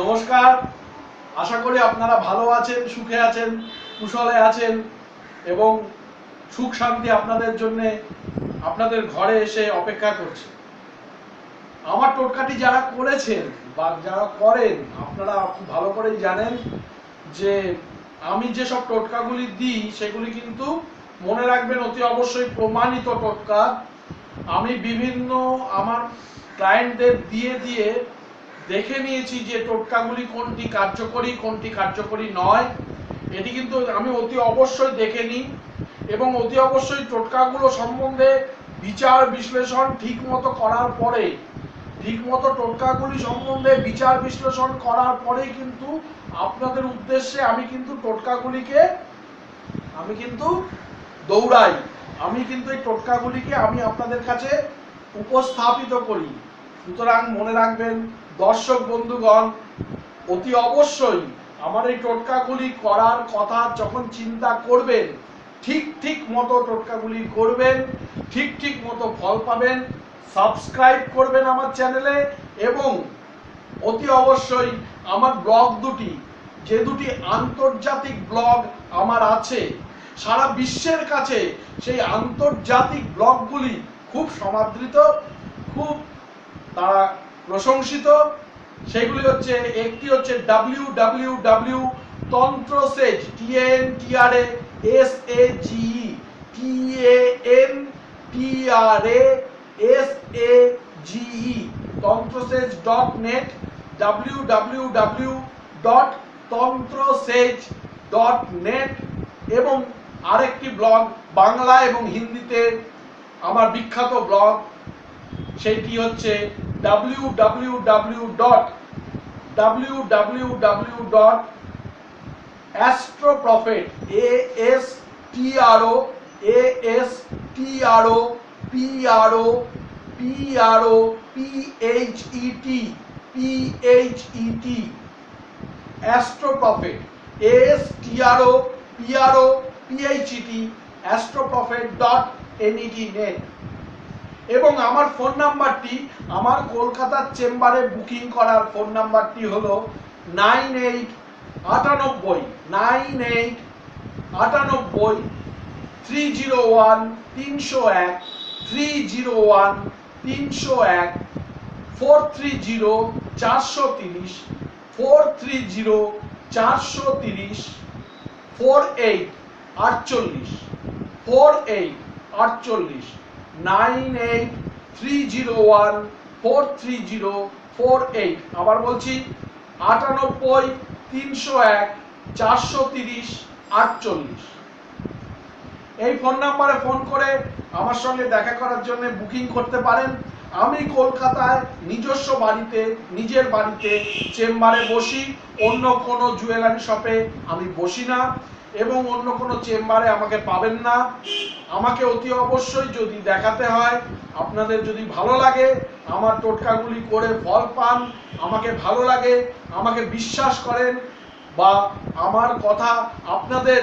নমস্কার, আশা করি আপনারা ভালো আছেন, সুখে আছেন, কুশলে আছেন এবং সুখ শান্তি আপনাদের জন্য আপনাদের ঘরে এসে অপেক্ষা করছে। আমার টোটকাটি যারা করেছেন বা যারা করেন আপনারা খুব ভালো করেই জানেন যে আমি যেসব টোটকাগুলি দিই সেগুলি কিন্তু মনে রাখবেন অতি অবশ্যই প্রমাণিত টোটকা। আমি বিভিন্ন আমার ক্লায়েন্টদের দিয়ে দিয়ে দেখে নিয়েছি যে টোটকাগুলি কোনটি কার্যকরী কোনটি কার্যকরী নয়। এটি কিন্তু আমি অতি অবশ্যই দেখে নিই এবং অতি অবশ্যই টোটকাগুলো সম্বন্ধে বিচার বিশ্লেষণ ঠিকমতো করার পরে, ঠিকমতো টোটকাগুলি সম্বন্ধে বিচার বিশ্লেষণ করার পরেই কিন্তু আপনাদের উদ্দেশ্যে আমি কিন্তু টোটকাগুলিকে দৌড়াই। আমি কিন্তু এই টোটকাগুলিকে আমি আপনাদের কাছে উপস্থাপিত করি। সুতরাং মনে রাখবেন দর্শক বন্ধুগণ, অতি অবশ্যই আমার এই টোটকাগুলি করার কথা যখন চিন্তা করবেন ঠিক মতো টোটকাগুলি করবেন, ঠিক মতো ফল পাবেন। সাবস্ক্রাইব করবেন আমার চ্যানেলে এবং অতি অবশ্যই আমার ব্লগ দুটি, যে দুটি আন্তর্জাতিক ব্লগ আমার আছে সারা বিশ্বের কাছে, সেই আন্তর্জাতিক ব্লগগুলি খুব সমাদৃত, খুব তারা প্রশংসিত। সেগুলি হচ্ছে, একটি হচ্ছে www তন্ত্রসেজ TANTRASAGE তন্ত্রসেজ.net www.tantrasage.net এবং আরেকটি ব্লগ বাংলা এবং হিন্দিতে আমার বিখ্যাত ব্লগ, সেটি হচ্ছে astroprophet এবং আমার ফোন নাম্বারটি, আমার কলকাতার চেম্বারে বুকিং করার ফোন নাম্বারটি হলো 98 430 430 48 48 98-301-430-48। আবার বলছি 98-301-430-48। এই ফোন নাম্বারে ফোন করে আমার সঙ্গে দেখা করার জন্য বুকিং করতে পারেন। আমি কলকাতায় নিজস্ব বাড়িতে, নিজের বাড়িতে চেম্বারে বসি, অন্য কোনো জুয়েলারি শপে আমি বসি না এবং অন্য কোনো চেম্বারে আমাকে পাবেন না। আমাকে অতি অবশ্যই যদি দেখাতে হয়, আপনাদের যদি ভালো লাগে, আমার টোটকাগুলি করে ফল পান, আমাকে ভালো লাগে, আমাকে বিশ্বাস করেন বা আমার কথা আপনাদের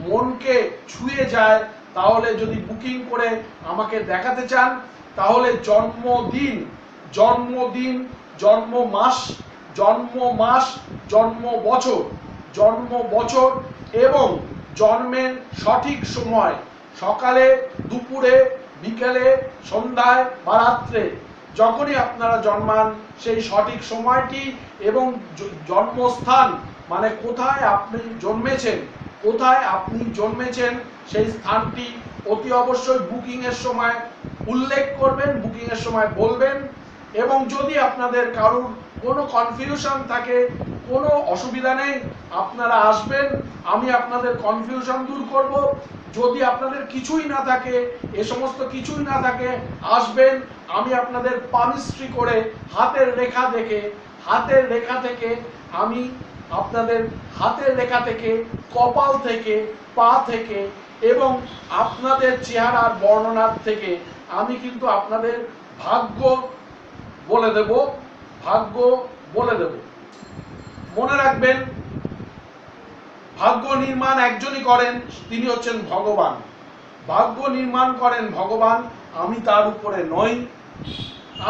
মনকে ছুঁয়ে যায়, তাহলে যদি বুকিং করে আমাকে দেখাতে চান, তাহলে জন্মদিন, জন্ম মাস, জন্ম বছর এবং জন্মের সঠিক সময়, সকালে, দুপুরে, বিকেলে, সন্ধ্যায় বা রাত্রে, যখনই আপনারা জন্মান সেই সঠিক সময়টি এবং জন্মস্থান মানে কোথায় আপনি জন্মেছেন সেই স্থানটি অতি অবশ্যই বুকিং এর সময় উল্লেখ করবেন, বুকিং এর সময় বলবেন। এবং যদি আপনাদের কারোর কোনো কনফিউশন থাকে, কোনো অসুবিধা নেই, আপনারা আসবেন, আমি আপনাদের কনফিউশন দূর করব। যদি আপনাদের কিছুই না থাকে, এ সমস্ত কিছুই না থাকে, আসবেন, আমি আপনাদের পামিস্ট্রি করে হাতের রেখা থেকে আমি আপনাদের হাতের রেখা থেকে, কপাল থেকে, পা থেকে এবং আপনাদের চেহারার বর্ণনার থেকে আমি কিন্তু আপনাদের ভাগ্য বলে দেব। মনে রাখবেন, ভাগ্য নির্মাণ একজনই করেন, তিনি হচ্ছেন ভগবান। ভাগ্য নির্মাণ করেন ভগবান, আমি তার উপরে নই।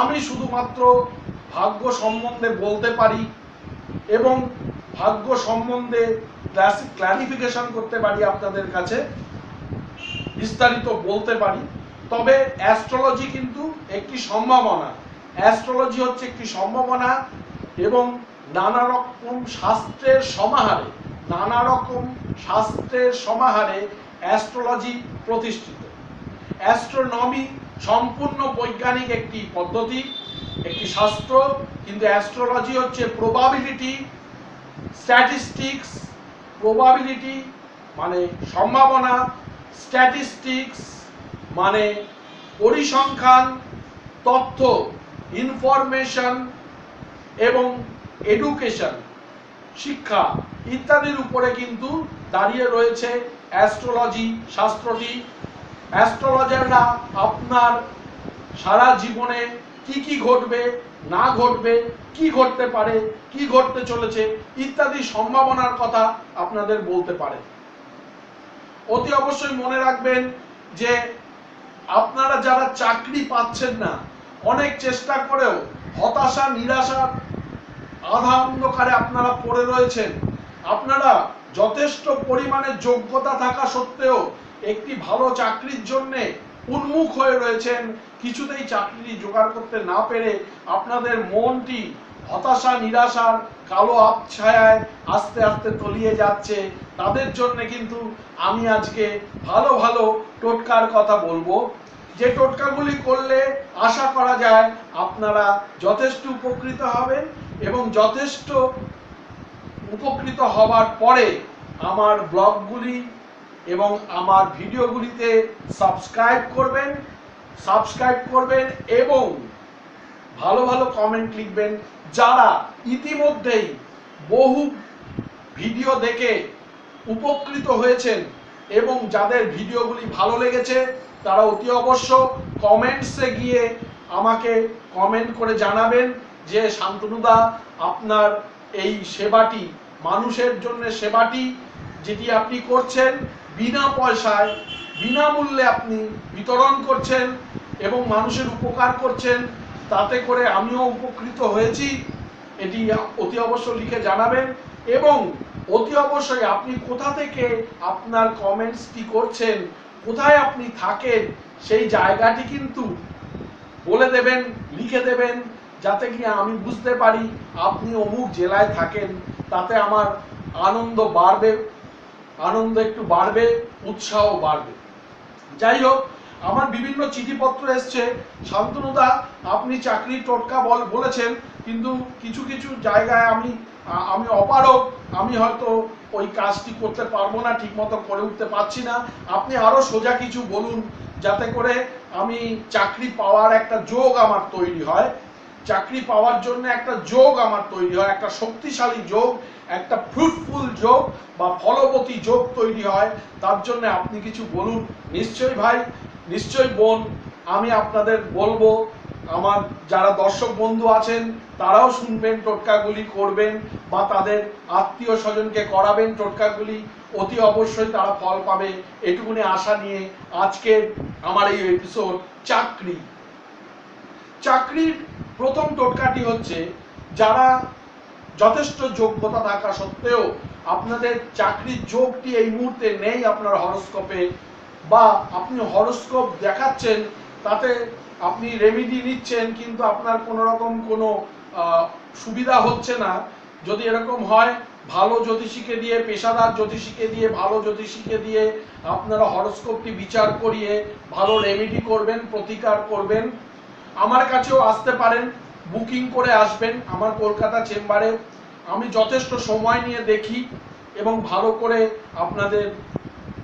আমি শুধুমাত্র ভাগ্য সম্বন্ধে বলতে পারি, এবং ভাগ্য সম্বন্ধে ক্লারিফিকেশন করতে পারি, আপনাদের কাছে বিস্তারিত বলতে পারি। তবে অ্যাস্ট্রোলজি কিন্তু একটি সম্ভাবনা, অ্যাস্ট্রোলজি হচ্ছে একটি সম্ভাবনা এবং নানা রকম শাস্ত্রের সমাহারে, নানা রকম শাস্ত্রের সমাহারে অ্যাস্ট্রোলজি প্রতিষ্ঠিত। অ্যাস্ট্রোনমি সম্পূর্ণ বৈজ্ঞানিক একটি পদ্ধতি, একটি শাস্ত্র, কিন্তু অ্যাস্ট্রোলজি হচ্ছে প্রবাবিলিটি, স্ট্যাটিস্টিক্স, প্রবাবিলিটি মানে সম্ভাবনা, স্ট্যাটিস্টিক্স মানে পরিসংখ্যান, তথ্য, ইনফরমেশন এবং এডুকেশন, শিক্ষা ইত্যাদির উপরে কিন্তু দাঁড়িয়ে রয়েছে অ্যাস্ট্রোলজি শাস্ত্রটি। অ্যাস্ট্রোলজাররা আপনার সারা জীবনে কি কি ঘটবে না ঘটবে, কি ঘটতে পারে, কি ঘটতে চলেছে ইত্যাদি সম্ভাবনার কথা আপনাদের বলতে পারে। অতি অবশ্যই মনে রাখবেন যে আপনারা যারা চাকরি পাচ্ছেন না, অনেক চেষ্টা করেও হতাশা নিরাশার আধা অন্ধকারে আপনারা পড়ে রয়েছেন, আপনারা যথেষ্ট পরিমাণে যোগ্যতা থাকা সত্ত্বেও একটি ভালো চাকরির জন্য উন্মুখ হয়ে রয়েছেন, কিছুতেই চাকরি জোগাড় করতে না পেরে আপনাদের মনটি হতাশা নিরাশার কালো আবছায়ায় আস্তে আস্তে তলিয়ে যাচ্ছে, তাদের জন্য কিন্তু আমি আজকে ভালো ভালো টোটকার কথা বলবো, যে টোটকাগুলি করলে আশা করা যায় আপনারা যথেষ্ট উপকৃত হবেন এবং যথেষ্ট উপকৃত হবার পরে আমার ব্লগগুলি এবং আমার ভিডিওগুলিতে সাবস্ক্রাইব করবেন এবং ভালো ভালো কমেন্ট লিখবেন। যারা ইতিমধ্যেই বহু ভিডিও দেখে উপকৃত হয়েছেন এবং যাদের ভিডিওগুলি ভালো লেগেছে, তারা অতি অবশ্য কমেন্টসে গিয়ে আমাকে কমেন্ট করে জানাবেন যে শান্তনুদা, আপনার এই সেবাটি, মানুষের জন্য সেবাটি যেটি আপনি করছেন, বিনা পয়সায় বিনামূল্যে আপনি বিতরণ করছেন এবং মানুষের উপকার করছেন, তাতে করে আমিও উপকৃত হয়েছি, এটি অতি অবশ্য লিখে জানাবেন। এবং অতি অবশ্যই আপনি কোথা থেকে আপনার কমেন্টসটি করছেন, কোথায় আপনি থাকেন, সেই জায়গাটি কিন্তু বলে দেবেন, লিখে দেবেন, যাতে কি আমি বুঝতে পারি আপনি অমুক জেলায় থাকেন। তাতে আমার আনন্দ বাড়বে, আনন্দ একটু বাড়বে, উৎসাহ বাড়বে। যাই হোক, আমার বিভিন্ন চিঠিপত্র এসছে, শান্তনুদা আপনি চাকরির টোটকা বলেছেন, কিন্তু কিছু কিছু জায়গায় আমি অপারগ, আমি হয়তো ওই কাজটি করতে পারবো না, ঠিকমতো করে উঠতে পারছি না, আপনি আরো সোজা কিছু বলুন যাতে করে আমি চাকরি পাওয়ার একটা যোগ আমার তৈরি হয়, চাকরি পাওয়ার জন্য একটা যোগ আমার তৈরি হয়, একটা শক্তিশালী যোগ, একটা ফ্রুটফুল যোগ বা ফলবতী যোগ তৈরি হয়, তার জন্য আপনি কিছু বলুন। নিশ্চয়ই ভাই, নিশ্চয়ই বোন, আমি আপনাদের বলবো, আমার যারা দর্শক বন্ধু আছেন তারাও শুনবেন, টোটকাগুলি করবেন বা তাদের আত্মীয় স্বজনকে করাবেন টোটকাগুলি, অতি অবশ্যই তারা ফল পাবে, এটুকুনি আশা নিয়ে আজকের আমার এই এপিসোড। চাকরির প্রথম টোটকাটি হচ্ছে, যারা যথেষ্ট যোগ্যতা থাকা সত্ত্বেও আপনাদের চাকরির যোগটি এই মুহূর্তে নেই আপনার হরোস্কোপে, বা আপনি হরোস্কোপ দেখাচ্ছেন, তাতে আপনি রেমেডি নিচ্ছেন কিন্তু আপনার কোনো রকম কোনো সুবিধা হচ্ছে না, যদি এরকম হয় ভালো জ্যোতিষীকে দিয়ে, পেশাদার জ্যোতিষীকে দিয়ে, ভালো জ্যোতিষীকে দিয়ে আপনারা হরোস্কোপটি বিচার করিয়ে ভালো রেমেডি করবেন, প্রতিকার করবেন। আমার কাছেও আসতে পারেন, বুকিং করে আসবেন আমার কলকাতা চেম্বারে, আমি যথেষ্ট সময় নিয়ে দেখি এবং ভালো করে আপনাদের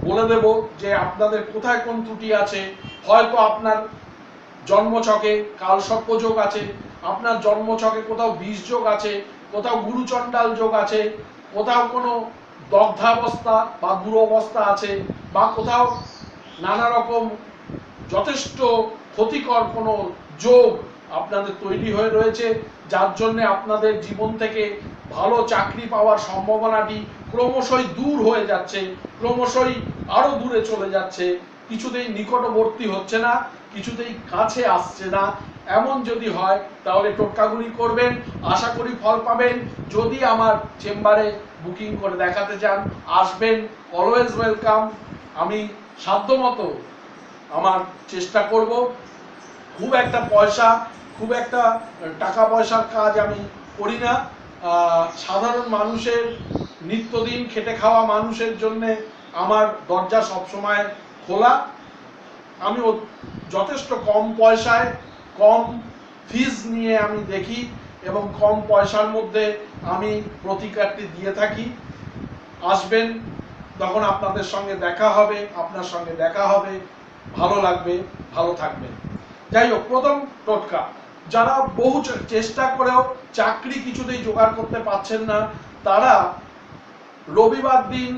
বলে দেব যে আপনাদের কোথায় কোন ত্রুটি আছে। হয়তো আপনার জন্মছকে কালসর্প যোগ আছে, আপনার জন্মছকে কোথাও বিষ যোগ আছে, কোথাও গুরুচণ্ডাল যোগ আছে, কোথাও কোনো দগ্ধাবস্থা বা দুরবস্থা আছে, বা কোথাও নানা রকম যথেষ্ট ক্ষতিকর কোনো যোগ আপনাদের তৈরি হয়ে রয়েছে, যার জন্য আপনাদের জীবন থেকে ভালো চাকরি পাওয়ার সম্ভাবনাটি ক্রমশই দূর হয়ে যাচ্ছে, ক্রমশই আরো দূরে চলে যাচ্ছে, কিছুতেই নিকটবর্তী হচ্ছে না, কিছুতেই কাছে আসছে না, এমন যদি হয় তাহলে টোটকাগুলি করবেন, আশা করি ফল পাবেন। যদি আমার চেম্বারে বুকিং করে দেখাতে চান আসবেন, অলওয়েজ ওয়েলকাম। আমি সাধ্যমতো আমার চেষ্টা করব। খুব একটা টাকা পয়সার কাজ আমি করি না। সাধারণ মানুষের, নিত্যদিন খেটে খাওয়া মানুষের জন্য আমার দরজা সবসময় খোলা। আমি যথেষ্ট কম পয়সায়, কম ফিজ নিয়ে আমি দেখি এবং কম পয়সার মধ্যে আমি প্রতিকারটি দিয়ে থাকি। আসবেন, তখন আপনার সঙ্গে দেখা হবে, ভালো লাগবে, ভালো থাকবেন। যাই হোক, প্রথম টোটকা, যারা বহু চেষ্টা করেও চাকরি কিছুতেই জোগাড় করতে পারছেন না, তারা রবিবার দিন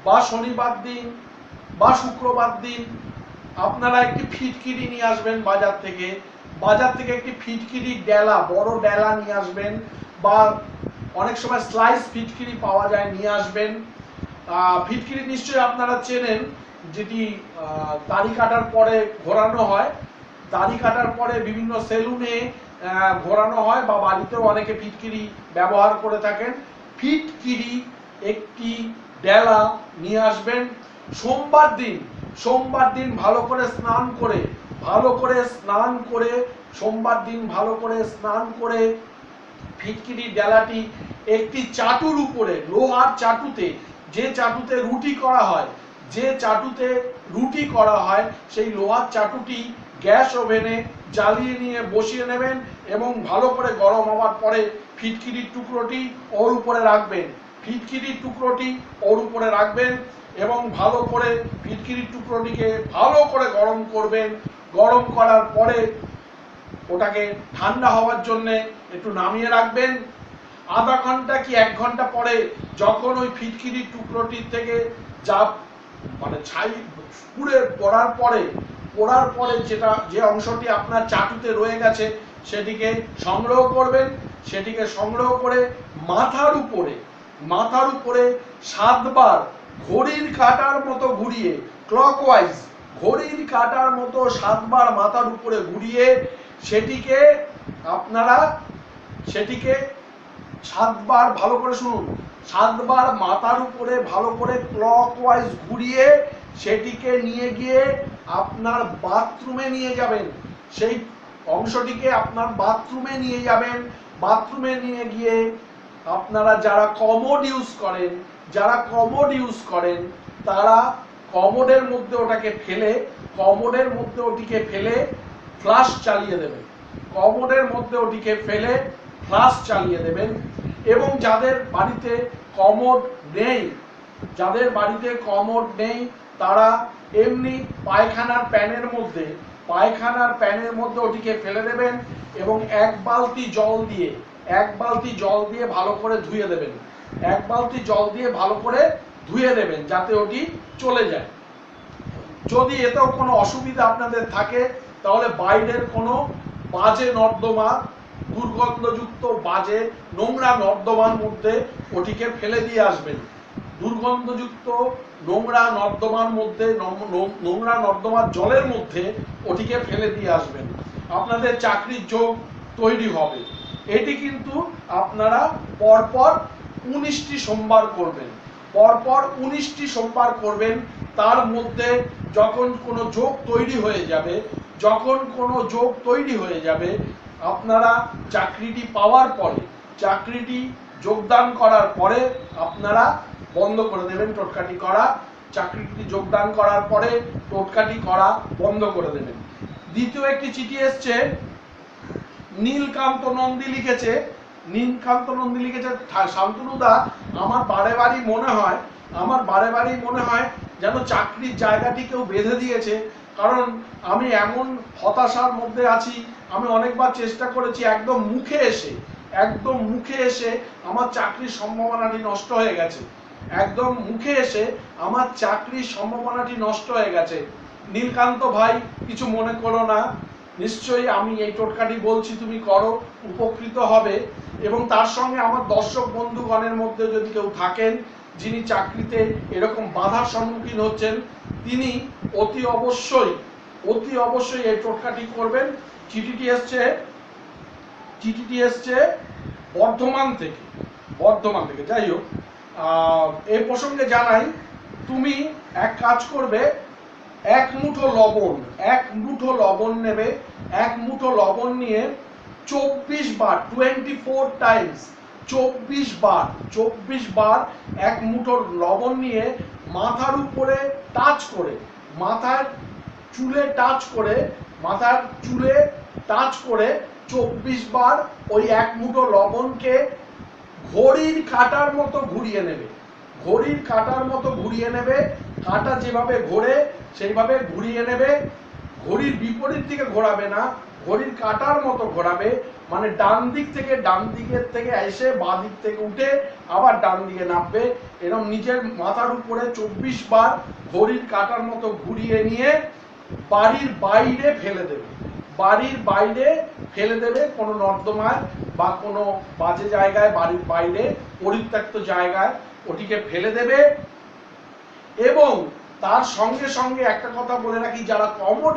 বা শনিবার দিন বা শুক্রবার দিন আপনারা একটি ফিটকিরি নিয়ে আসবেন বাজার থেকে একটি ফিটকিরি ডেলা, বড় ডেলা নিয়ে আসবেন, বা অনেক সময় স্লাইস ফিটকিরি পাওয়া যায়, নিয়ে আসবেন। ফিটকিরি নিশ্চয়ই আপনারা চেনেন, যেটি দাড়ি কাটার পরে ঘোরানো হয়, দাড়ি কাটার পরে বিভিন্ন সেলুনে ঘোরানো হয়, বা বাড়িতেও অনেকে ফিটকিরি ব্যবহার করে থাকেন। ফিটকিরি একটি ডেলা নিয়ে আসবেন। সোমবার দিন ভালো করে স্নান করে ফিটকিরি ডেলাটি একটি চাটুর উপরে, লোহার চাটুতে, যে চাটুতে রুটি করা হয় সেই লোহার চাটুটি গ্যাস ওভেনে জ্বালিয়ে নিয়ে বসিয়ে নেবেন এবং ভালো করে গরম হওয়ার পরে ফিটকিরির টুকরোটি ওর উপরে রাখবেন এবং ভালো করে ফিটকিরির টুকরোটিকে ভালো করে গরম করবেন। গরম করার পরে ওটাকে ঠান্ডা হওয়ার জন্য একটু নামিয়ে রাখবেন। আধা ঘন্টা কি 1 ঘন্টা পরে যখন ওই ফিটকিরির টুকরোটির থেকে ছাই পুড়ে পড়ার পরে যে অংশটি আপনার চাটুতে রয়ে গেছে সেটিকে সংগ্রহ করে মাথার উপরে 7 বার ঘড়ির কাঁটার মতো ঘুরিয়ে, ক্লকওয়াইজ ঘড়ির কাঁটার মতো 7 বার মাথার উপরে ঘুরিয়ে সেটিকে 7 বার, ভালো করে শুনুন, 7 বার মাথার উপরে ভালো করে ক্লকওয়াইজ ঘুরিয়ে সেটিকে নিয়ে গিয়ে আপনার বাথরুমে নিয়ে যাবেন। সেই অংশটিকে আপনার বাথরুমে নিয়ে গিয়ে আপনারা যারা কমোড ইউজ করেন তারা কমোডের মধ্যে ওটিকে ফেলে ফ্লাশ চালিয়ে দেবেন। এবং যাদের বাড়িতে কমোড নেই তারা এমনি পায়খানার প্যানের মধ্যে ওটিকে ফেলে দেবেন এবং 1 বালতি জল দিয়ে ভালো করে ধুয়ে দেবেন যাতে ওটি চলে যায়। যদি এতেও কোনো অসুবিধা আপনাদের থাকে তাহলে বাইরের কোনো বাজে নর্দমা, দুর্গন্ধযুক্ত বাজে নোংরা নর্দমার মধ্যে ওটিকে ফেলে দিয়ে আসবেন। দুর্গন্ধযুক্ত নোংরা নর্দমার জলের মধ্যে ওটিকে ফেলে দিয়ে আসবেন। আপনাদের চাকরির যোগ তৈরি হবে। এটি কিন্তু আপনারা পরপর 19টি সোমবার করবেন। তার মধ্যে যখন কোনো যোগ তৈরি হয়ে যাবে আপনারা চাকরিটি যোগদান করার পরে আপনারা বন্ধ করে দেবেন টোটকাটি করা। বন্ধ করে দেবেন। দ্বিতীয় একটি চিঠি এসছে, নীলকান্ত নন্দী লিখেছে, শান্তনুদা, আমার বারে বারে মনে হয় যেন চাকরির জায়গাটি কেউ বেঁধে দিয়েছে। কারণ আমি এমন হতাশার মধ্যে আছি, আমি অনেকবার চেষ্টা করেছি, একদম মুখে এসে আমার চাকরির সম্ভাবনাটি নষ্ট হয়ে গেছে। নীলকান্ত ভাই, কিছু মনে করো না, নিশ্চয়ই আমি এই টোটকাটি বলছি, তুমি করো, উপকৃত হবে। এবং তার সঙ্গে আমার দর্শক বন্ধুগণের মধ্যে যদি কেউ থাকেন যিনি চাকরিতে এরকম বাধার সম্মুখীন হচ্ছেন, তিনি অতি অবশ্যই এই টোটকাটি করবেন চিঠিটি এসছে বর্ধমান থেকে। যাই হোক, এই প্রসঙ্গে জানাই, তুমি এক কাজ করবে, এক মুঠো লবণ নেবে। এক মুঠো লবণ নিয়ে 24 বার, 24 টাইমস, 24 বার এক মুঠো লবণ নিয়ে মাথার উপরে টাচ করে, মাথার চুলে টাচ করে 24 বার ওই এক মুঠো লবণকে ঘড়ির কাঁটার মতো ঘুরিয়ে নেবে। কাঁটা যেভাবে ঘোরে সেইভাবে ঘুরিয়ে নেবে। ঘড়ির বিপরীত দিকে ঘোরাবে না, ঘড়ির কাঁটার মতো ঘোরাবে। মানে ডান দিকের থেকে এসে বাঁ দিক থেকে উঠে আবার ডান দিকে নামবে। এরকম নিজের মাথার উপরে 24 বার ঘড়ির কাঁটার মতো ঘুরিয়ে নিয়ে বাড়ির বাইরে ফেলে দেবে, কোনো নর্দমায় বা কোনো বাজে জায়গায়, বাড়ির বাইরে পরিত্যক্ত জায়গায় ওটিকে ফেলে দেবে। এবং তার সঙ্গে সঙ্গে একটা কথা বলে রাখি, যারা কমোড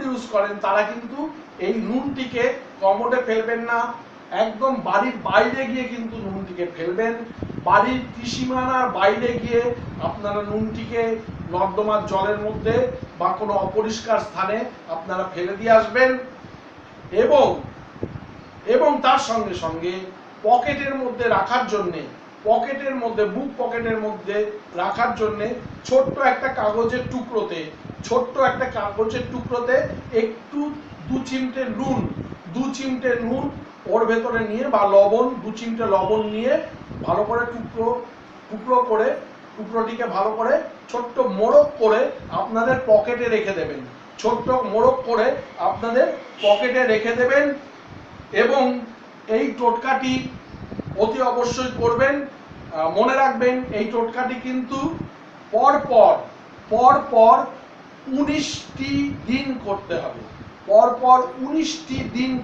ইউজ করেন তারা কিন্তু এই নুনটিকে কমোডে ফেলবেন না, একদম বাড়ির বাইরে গিয়ে কিন্তু নুনটিকে ফেলবেন। বাড়ির ত্রিসীমানার বাইরে গিয়ে আপনারা নুনটিকে নর্দমার জলের মধ্যে বা কোনো অপরিষ্কার স্থানে আপনারা ফেলে দিয়ে আসবেন। এবং তার সঙ্গে সঙ্গে পকেটের মধ্যে রাখার জন্যে, বুক পকেটের মধ্যে রাখার জন্যে ছোট্ট একটা কাগজের টুকরোতে একটু 2 চিমটে নুন ওর ভেতরে নিয়ে, বা লবণ, 2 চিমটে লবণ নিয়ে ভালো করে টুকরোটিকে ভালো করে ছোট্ট মোড়ক করে আপনাদের পকেটে রেখে দেবেন। এবং এই টোটকাটি অতি অবশ্যই করবেন। মনে রাখবেন, এই টোটকাটি কিন্তু পরপর 19টি দিন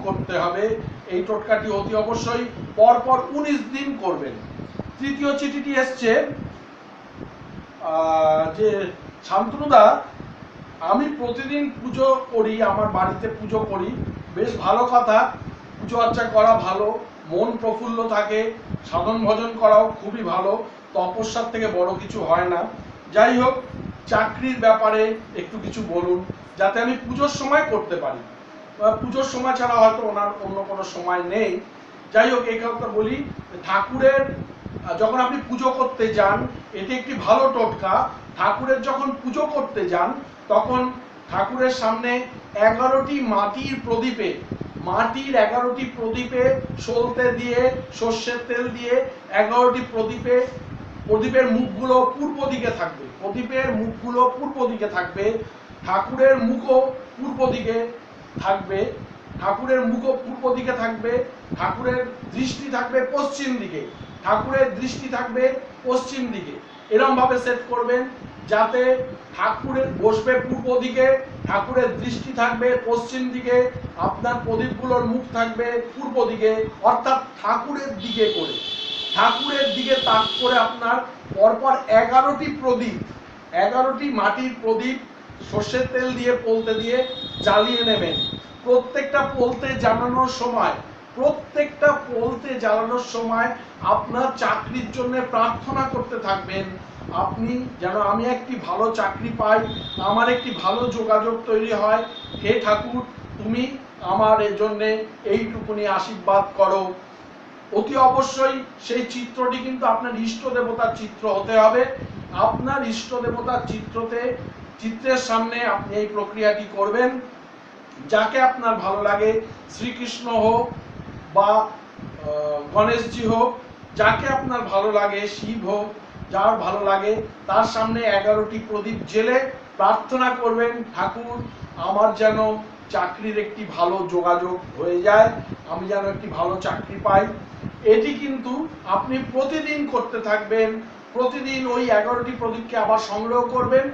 করতে হবে। এই টোটকাটি অতি অবশ্যই পরপর 19 দিন করবেন। তৃতীয় চিঠিটি এসছে যে, শান্তনুদা, আমি প্রতিদিন পুজো করি, আমার বাড়িতে পুজো করি, বেশ ভালো কথা, পুজো আর্চা করা ভালো, মন প্রফুল্ল থাকে, সাধন ভজন করাও খুবই ভালো, তপস্যার থেকে বড় কিছু হয় না। যাই হোক, চাকরির ব্যাপারে একটু কিছু বলুন, যাতে আমি পুজোর সময় করতে পারি। পুজোর সময় ছাড়া হয়তো ওনার অন্য কোনো সময় নেই। যাই হোক, এই কথা বলি, ঠাকুরের যখন আপনি পুজো করতে যান, এটি একটি ভালো টোটকা। ঠাকুরের যখন পুজো করতে যান, তখন ঠাকুরের সামনে 11টি মাটির প্রদীপে সলতে দিয়ে, সর্ষের তেল দিয়ে 11টি প্রদীপের মুখগুলো পূর্ব দিকে থাকবে। ঠাকুরের মুখও পূর্ব দিকে থাকবে। ঠাকুরের দৃষ্টি থাকবে পশ্চিম দিকে। এরকম ভাবে সেট করবেন যাতে ঠাকুরের বসবে পূর্ব দিকে, ঠাকুরের দৃষ্টি থাকবে পশ্চিম দিকে, আপনার প্রদীপগুলোর মুখ থাকবে পূর্ব দিকে, অর্থাৎ ঠাকুরের দিকে তাক করে আপনার পরপর 11টি মাটির প্রদীপ সর্ষের তেল দিয়ে পলতে দিয়ে জ্বালিয়ে নেবেন। প্রত্যেকটা পলতে জ্বালানোর সময় আপনার চাকরির জন্য প্রার্থনা করতে থাকবেন, আপনি যেন আমি একটি ভালো চাকরি পাই, আমার একটি ভালো যোগাযোগ তৈরি হয়, হে ঠাকুর তুমি আমার এর জন্যে এইটুকুনি আশীর্বাদ করো। অতি অবশ্যই সেই চিত্রটি কিন্তু আপনার ইষ্ট দেবতার চিত্র হতে হবে। আপনার ইষ্ট দেবতার চিত্রের সামনে আপনি এই প্রক্রিয়াটি করবেন। যাকে আপনার ভালো লাগে, শ্রীকৃষ্ণ হোক বা গণেশজি হোক, যাকে আপনার ভালো লাগে, শিব হোক, যার ভালো লাগে, তার সামনে 11টি প্রদীপ জেলে প্রার্থনা করবেন, ঠাকুর আমার যেন চাকরির একটি ভালো যোগাযোগ হয়ে যায়, আমি যেন একটি ভালো চাকরি পাই। এটি কিন্তু আপনি প্রতিদিন করতে থাকবেন। প্রতিদিন ওই 11টি প্রদীপকে আবার সংগ্রহ করবেন,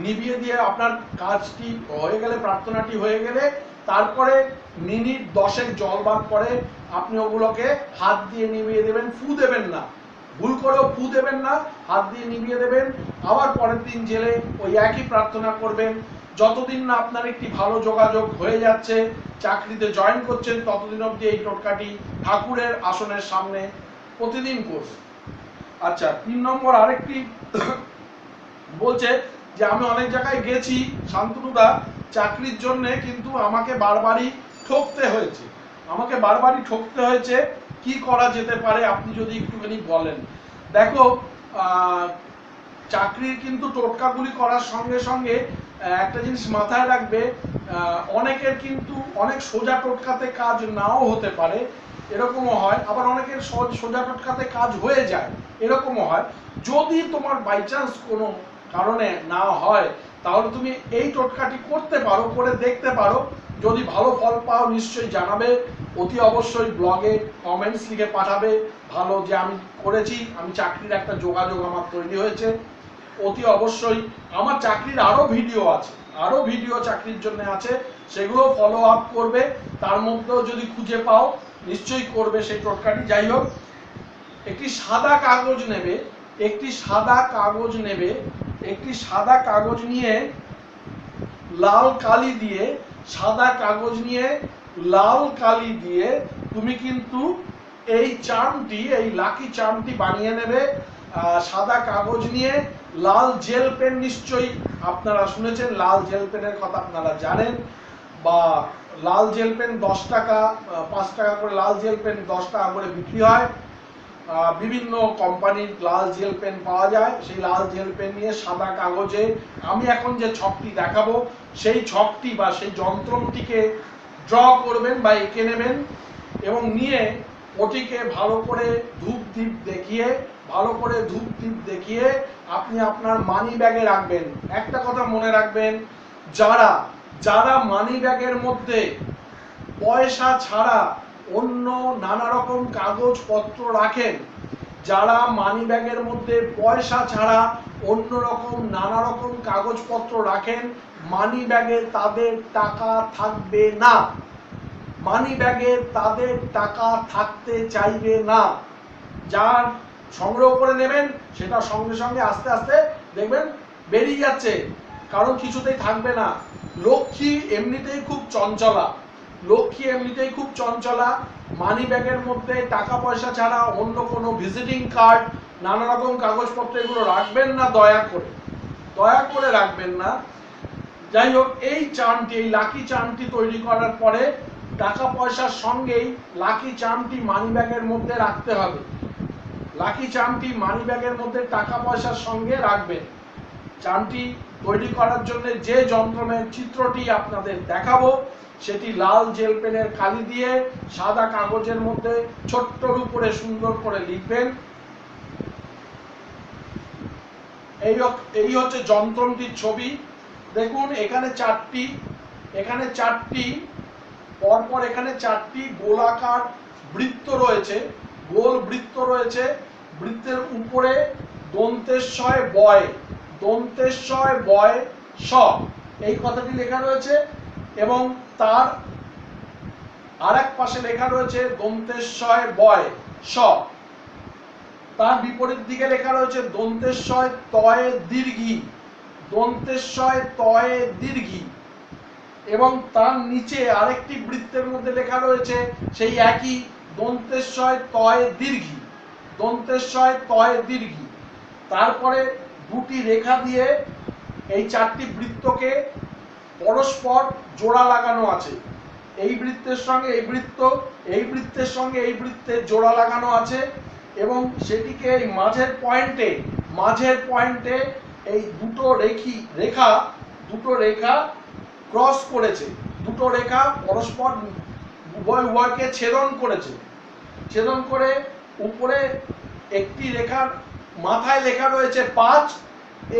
নিভিয়ে দিয়ে আপনার কাজটি হয়ে গেলে, প্রার্থনাটি হয়ে গেলে, তারপরে মিনিট 10 জল বাদ পরে আপনি ওগুলোকে হাত দিয়ে নিভিয়ে দেবেন, ফু দেবেন না, ভুল করেও ফু দেবেন না, হাত দিয়ে নিভিয়ে দেবেন। আবার পরের দিন জেলে ওই একই প্রার্থনা করবেন যতদিন না আপনার একটি ভালো যোগাযোগ হয়ে যাচ্ছে, চাকরিতে জয়েন করছেন, ততদিন অবধি এই টোটকাটি ঠাকুরের আসনের সামনে প্রতিদিন করবেন। আচ্ছা, 3 নম্বর আরেকটি বলছে যে আমি অনেক জায়গায় গেছি শান্তনুদা চাকরির জন্য, কিন্তু আমাকে বারবারই ঠকতে হয়েছে, কি করা যেতে পারে আপনি যদি একটুখানি বলেন। দেখো, চাকরির কিন্তু টোটকাগুলি করার সঙ্গে সঙ্গে একটা জিনিস মাথায় রাখবে, অনেকের কিন্তু অনেক সোজা টোটকাতে কাজ নাও হতে পারে, এরকমও হয়, আবার অনেকের সোজা টোটকাতে কাজ হয়ে যায়, এরকমও হয়। যদি তোমার বাই চান্স কোনো কারণে না হয়, তাহলে তুমি এই টোটকাটি করতে পারো, করে দেখতে পারো। যদি ভালো ফল পাও নিশ্চয়ই জানাবে, অতি অবশ্যই ব্লগে কমেন্টস লিখে পাঠাবে ভালো যে আমি করেছি, আমি চাকরির একটা যোগাযোগ আমার তৈরি হয়েছে। অতি অবশ্যই আমার চাকরির আরো ভিডিও চাকরির জন্য আছে, সেগুলো ফলো আপ করবে, তার মধ্যেও যদি খুঁজে পাও নিশ্চয়ই করবে সেই টোটকাটি। যাই হোক, একটি সাদা কাগজ নিয়ে লাল কালি দিয়ে তুমি কিন্তু এই লাকি চার্মটি বানিয়ে নেবে। সাদা কাগজ নিয়ে লাল জেল পেন, নিশ্চয়ই আপনারা শুনেছেন, লাল জেল পেনের কথা আপনারা জানেন, বা লাল জেল পেন 10 টাকা, 5 টাকা করে লাল জেল পেন 10 টাকা করে বিক্রি হয়। বিভিন্ন কোম্পানির লাল জেল পেন পাওয়া যায়। সেই লাল জেল পেন নিয়ে সাদা কাগজে আমি এখন যে ছকটি দেখাবো সেই ছকটি বা সেই যন্ত্রটিকে ড্র করবেন বা এঁকে নেবেন, এবং নিয়ে ওটিকে ভালো করে ধূপ দ্বীপ দেখিয়ে আপনি আপনার মানি ব্যাগে রাখবেন। একটা কথা মনে রাখবেন, যারা মানি ব্যাগের মধ্যে পয়সা ছাড়া অন্য নানা রকম কাগজপত্র রাখেন, মানি ব্যাগে তাদের টাকা থাকবে না, তাদের টাকা থাকতে চাইবে না। যার সংগ্রহ করে নেবেন সেটা সঙ্গে সঙ্গে আস্তে আস্তে দেখবেন বেরিয়ে যাচ্ছে, কারণ কিছুতেই থাকবে না। লক্ষ্মী এমনিতেই খুব চঞ্চলা, মানি ব্যাগের মধ্যে টাকা পয়সা ছাড়া অন্য কোনো ভিজিটিং কার্ড, নানা রকম কাগজপত্র এগুলো রাখবেন না, দয়া করে রাখবেন না। যাই হোক, এই লাকি চার্মটি তৈরি করার পরে টাকা পয়সার সঙ্গেই লাকি চার্মটি মানি ব্যাগের মধ্যে রাখতে হবে। টাকা পয়সার সঙ্গে রাখবেন। চার্মটি তৈরি করার জন্য যে যন্ত্রের চিত্রটি আপনাদের দেখাবো সেটি লাল জেল পেনের কালি দিয়ে সাদা কাগজের মধ্যে ছোট্টর উপরে সুন্দর করে লিখবেন। এই হচ্ছে যন্ত্রটির ছবি। দেখুন, এখানে চারটি পরপর এখানে 4টি গোলাকার বৃত্ত রয়েছে, গোল বৃত্ত রয়েছে। বৃত্তের উপরে দন্তেশ্বয় বয় স এই কথাটি লেখা রয়েছে, এবং তার আরেক পাশে লেখা রয়েছে দন্তেশ্বয় বয় স। তার বিপরীত দিকে লেখা রয়েছে দন্তেশ্বয় তয়ে দীর্ঘী, এবং তার নিচে আরেকটি বৃত্তের মধ্যে লেখা রয়েছে সেই একই দন্তেশ্বয় তয়ে দীর্ঘী। তারপরে দুটি রেখা দিয়ে এই 4টি বৃত্তকে পরস্পর জোড়া লাগানো আছে। এই বৃত্তের সঙ্গে এই বৃত্ত, এই বৃত্তের সঙ্গে এই বৃত্তের জোড়া লাগানো আছে, এবং সেটিকে এই মাঝের পয়েন্টে এই দুটো রেখা ক্রস করেছে, দুটো রেখা পরস্পর উভয়কে ছেদন করে উপরে একটি রেখার মাথায় লেখা রয়েছে 5,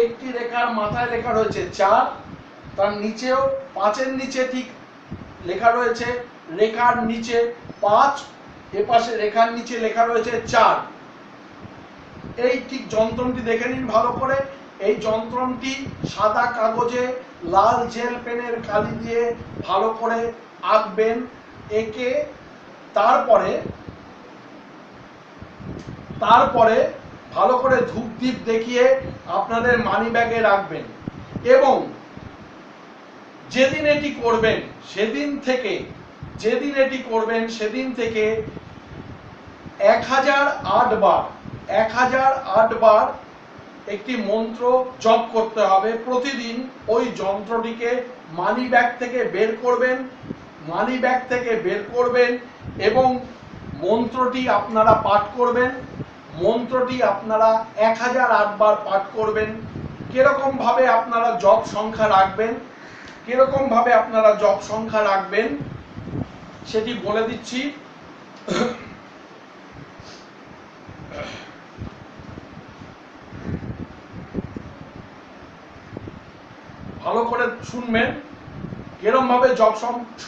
একটি রেখার মাথায় লেখা রয়েছে 4, তার নিচেও 5-এর নিচে ঠিক লেখা রয়েছে, রেখার নিচে 5, এপাশে রেখার নিচে লেখা রয়েছে 4। এই ঠিক যন্ত্রটি দেখে নিন ভালো করে। এই যন্ত্রটি সাদা কাগজে লাল জেল পেনের কালি দিয়ে ভালো করে আঁকবেন। এঁকে তারপরে ভালো করে ধূপ দ্বীপ দেখিয়ে আপনাদের মানি ব্যাগে রাখবেন। এবং যেদিন এটি করবেন সেদিন থেকে সেদিন থেকে 1008 বার 1008 বার একটি মন্ত্র জপ করতে হবে প্রতিদিন। ওই যন্ত্রটিকে মানি ব্যাগ থেকে বের করবেন এবং মন্ত্রটি আপনারা পাঠ করবেন। মন্ত্রটি আপনারা 1008 বার পাঠ করবেন। কিরকম ভাবে আপনারা জপ সংখ্যা রাখবেন সেটি বলে দিচ্ছি। ভালো করে শুনবেন কিরকম ভাবে জপ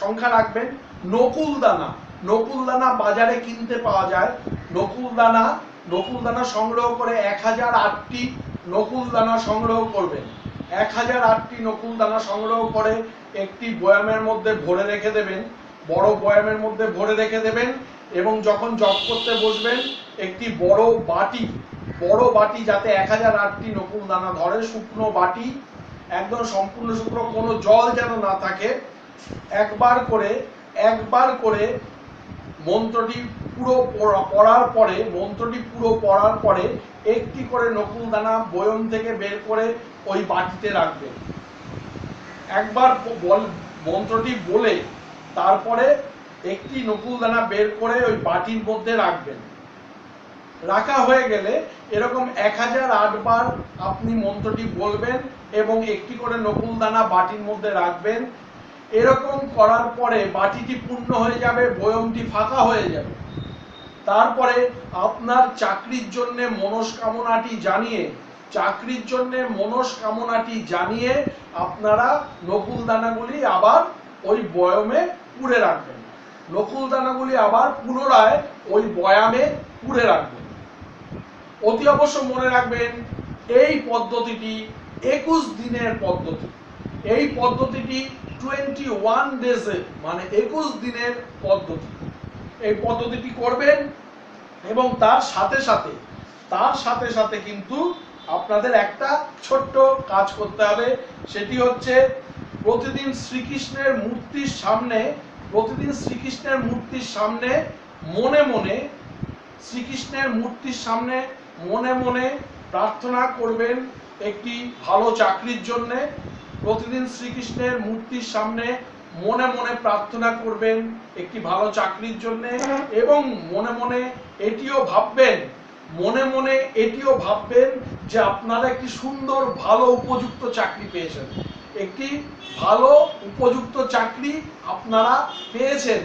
সংখ্যা রাখবেন। নকুল দানা বাজারে কিনতে পাওয়া যায়। নকুল দানা সংগ্রহ করে 1008টি নকুল দানা সংগ্রহ করবেন। 1008টি নকুল দানা সংগ্রহ করে একটি বয়ামের মধ্যে ভরে রেখে দেবেন, বড় বয়ামের মধ্যে ভরে রেখে দেবেন। এবং যখন জপ করতে বসবেন একটি বড় বাটি যাতে 1008টি নকুল দানা ধরে, শুকনো বাটি, একদম সম্পূর্ণ শুকনো, কোনো জল যেন না থাকে। একবার করে মন্ত্রটি পুরো পড়ার পরে একটি করে নকুল দানা বয়ম থেকে বের করে ওই বাটিতে রাখবেন। একবার মন্ত্রটি বলে তারপরে একটি নকুল দানা বের করে ওই বাটির মধ্যে রাখবেন। রাখা হয়ে গেলে এরকম 1008 বার আপনি মন্ত্রটি বলবেন এবং একটি করে নকুল দানা বাটির মধ্যে রাখবেন। এরকম করার পরে বাটিটি পূর্ণ হয়ে যাবে, বয়মটি ফাঁকা হয়ে যাবে। তারপরে আপনার চাকরির জন্য মনস্কামনাটি জানিয়ে আপনারা নকুল দানাগুলি আবার ওই বয়মে পুরে রাখবেন। ওই বয়ামে পুরে রাখবেন। অতি অবশ্য মনে রাখবেন এই পদ্ধতিটি 21 দিনের পদ্ধতি। এই পদ্ধতিটি 21 ডেজে মানে 21 দিনের পদ্ধতি। এই পদ্ধতিটি করবেন এবং তার সাথে সাথে কিন্তু আপনাদের একটা ছোট্ট কাজ করতে হবে। সেটি হচ্ছে প্রতিদিন শ্রীকৃষ্ণের মূর্তির সামনে মনে মনে প্রার্থনা করবেন একটি ভালো চাকরির জন্য। প্রতিদিন শ্রীকৃষ্ণের মূর্তির সামনে মনে মনে প্রার্থনা করবেন একটি ভালো চাকরির জন্য এবং মনে মনে এটিও ভাববেন যে আপনারা একটি সুন্দর ভালো উপযুক্ত চাকরি পেয়েছেন। একটি ভালো উপযুক্ত চাকরি আপনারা পেয়েছেন,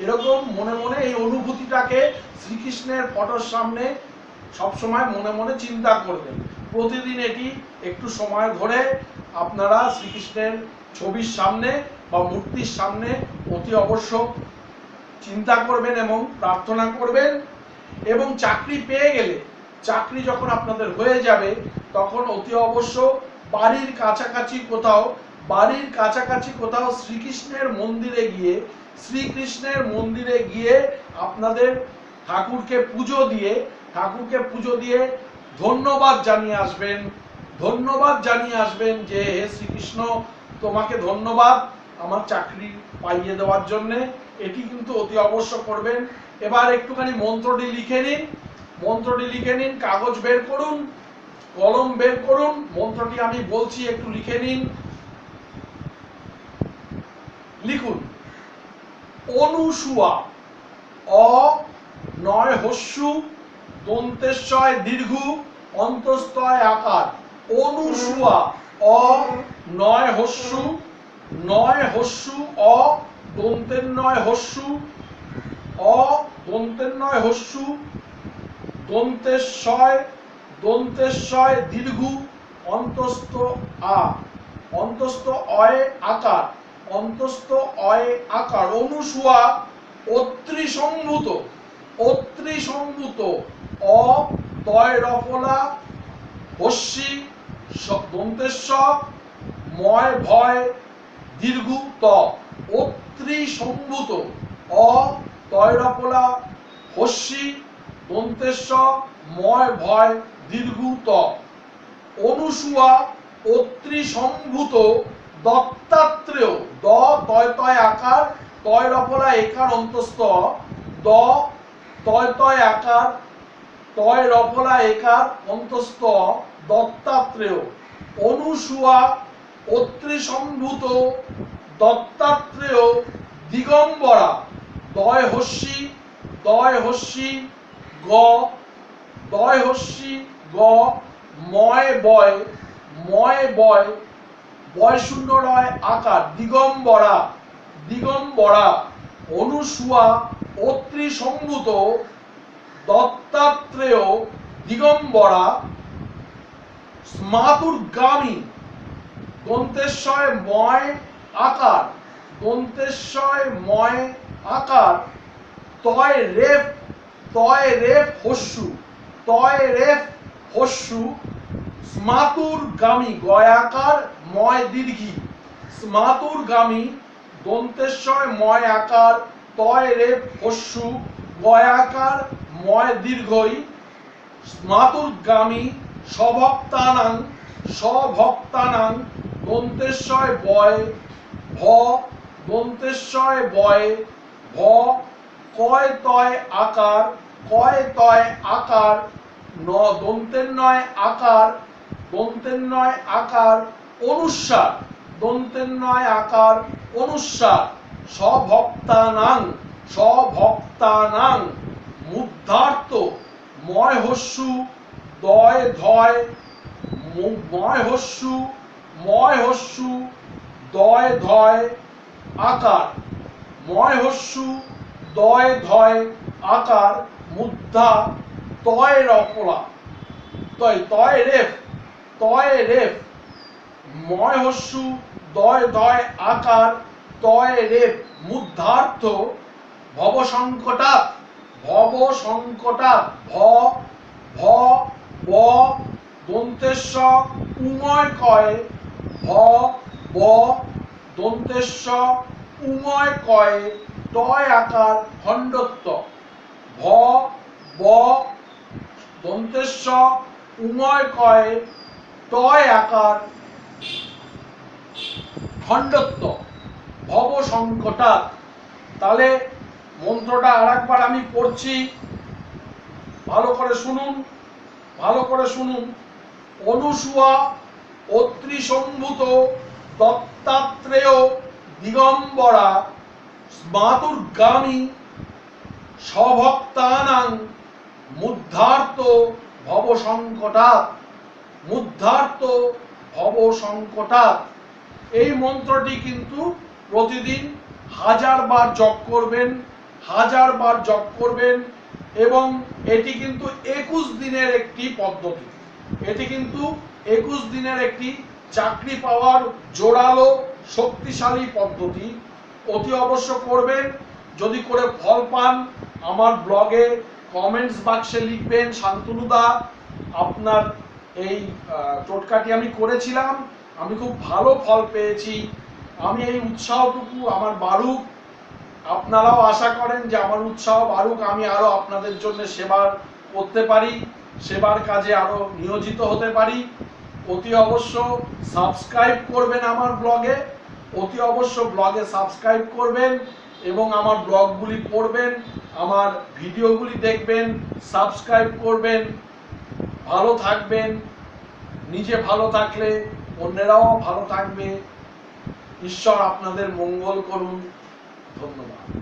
এরকম মনে মনে এই অনুভূতিটাকে শ্রীকৃষ্ণের ফটোর সামনে সবসময় মনে মনে চিন্তা করবেন। প্রতিদিন এটি একটু সময় ধরে আপনারা শ্রীকৃষ্ণের ছবির সামনে বা মূর্তির সামনে অতি অবশ্য চিন্তা করবেন এবং প্রার্থনা করবেন। এবং চাকরি পেয়ে গেলে, চাকরি যখন আপনাদের হয়ে যাবে তখন অতি অবশ্য বাড়ির কাছাকাছি কোথাও শ্রীকৃষ্ণের মন্দিরে গিয়ে আপনাদের ঠাকুরকে পুজো দিয়ে ধন্যবাদ জানিয়ে আসবেন যে হে শ্রীকৃষ্ণ, তোমাকে ধন্যবাদ আমার চাকরি পাইয়ে দেওয়ার জন্য। এটি কিন্তু অতি অবশ্য করবেন। এবার একটুখানি মন্ত্রটি লিখে নিন, কাগজ বের করুন, কলম বের করুন। মন্ত্রটি আমি বলছি, একটু লিখে নিন। লিখুন অনুসুয়া, অ নয় হস্যু, দন্তেশ্বয় দীর্ঘ, অন্তস্তয় আকার। অনুসুয়া, অ নয় হস্যু, অ দন্তের নয় হস্যু, অ দন্তের নয় হস্যু, দন্তেশ্বয় দীর্ঘ, অন্তস্থ আ, অন্তস্থ অয় আকার, অনুসুয়া অত্রি সম্ভূত, অ তয় রফলা হস্যি দন্তেশ্ব ময় ভয় দীর্ঘ ত। অত্রি সম্ভূত, অ তয় রফলা হস্যি দন্তেশ্ব ময় ভয় দীর্ঘ ত। অনুসুয়া অত্রি সম্ভূত দত্তাত্রেয়, দ তয় তয় আকার, তয় রফলা একার অন্তস্থ, দ তয় তয় আকার, তয় রফলা একার অন্তস্থ, দত্তাত্রেয়। অনুসুয়া অত্রি সম্ভূত, দত্তাত্রেয় দিগম্বরা, দয় হস্যি, দয় হস্যি গ, দয় হস্যি গ, ময় বয়, ময় বয়, বয় শূন্য রয় আকার, দিগম্বরা, দিগম্বরা। অনুসুয়া অত্রি সম্ভূত, দত্তাত্রেয় দিগম্বরা। স্মাতুর্গামী, দন্তেশ্বয় ময় আকার, দন্তেশ্বয় ময় আকার, তয় রেফ, তয় রেফ হস্যু, তয় রেফ হস্যু। স্মাতুর্গামী গয়াকার ময় দীর্ঘী, স্মাতুর্গামী দন্তেশ্বয় ময় আকার, তয় রেফ হস্যু, গয়াকার ময় দীর্ঘই। স্মাতুর্গামী স্বভক্তানাং, স্বভক্তানাং দন্তেশ্বয় বয় ভ, দন্তেশ্বয় বয় ভ। কয় তয় আকার, কয় তয় আকার, ন দন্তের নয় আকার, দন্তের নয় আকার, অনুস্বার, দন্তের নয় আকার, অনুস্বার। স্বভক্তানাং, স্বভক্তানাং মুদ্ধার্ত, ময় হস্যু, দয় ধয়, ময় হস্যু, ময় হস্যু, দয় ধয় আকার, ময় হস্যু, দয় ধয় আকার, মুদ্ধা, তয় রফলা, তয় তয় রেফ, তয় রেফ, ময় হস্যু, দয় ধয় আকার, তয় রেফ, মুদ্ধার্থ। ভব সংকটাৎ, ভব সংকটাৎ, ভ, ভ, ব দন্তেশ্ব উময় কয়, ভ, ব দন্তেশ্ব উময় কয়, টয় আকার খণ্ডত্ব, ভ, ব দন্তেশ্ব উময় কয়, টয় আকার খণ্ডত্ব, ভব সংকটাৎ। তাহলে মন্ত্রটা আরেকবার আমি পড়ছি, ভালো করে শুনুন, ভালো করে শুনুন। অনুসুয়া অত্রি সম্ভূত, দত্তাত্রেয় দিগম্বরা, স্মাতুর্গামী স্বভক্তানাং মুদ্ধার্ত ভব সংকটাৎ, মুদ্ধার্ত ভব সংকটাৎ। এই মন্ত্রটি কিন্তু প্রতিদিন 1000 বার জপ করবেন, 1000 বার জপ করবেন। এবং এটি কিন্তু 21 দিনের একটি পদ্ধতি, এটি কিন্তু 21 দিনের একটি চাকরি পাওয়ার জোরালো শক্তিশালী পদ্ধতি। অতি অবশ্য করবেন। যদি করে ফল পান আমার ব্লগে কমেন্টস বাক্সে লিখবেন, শান্তনুদা আপনার এই টোটকাটি আমি করেছিলাম, আমি খুব ভালো ফল পেয়েছি, আমি এই উৎসাহটুকু আমার বাড়ুক, আপনারাও আশা করেন যে আমার উৎসাহ বাড়ুক, আমি আরো আপনাদের জন্য সেবা করতে পারি, সেবার কাজে আরো নিয়োজিত হতে পারি। অতি অবশ্য সাবস্ক্রাইব করবেন আমার ব্লগে, অতি অবশ্য ব্লগে সাবস্ক্রাইব করবেন এবং আমার ব্লগগুলি পড়বেন, আমার ভিডিওগুলি দেখবেন, সাবস্ক্রাইব করবেন। ভালো থাকবেন, নিজে ভালো থাকলে অন্যেরাও ভালো থাকবে। ঈশ্বর আপনাদের মঙ্গল করুন। ধন্যবাদ।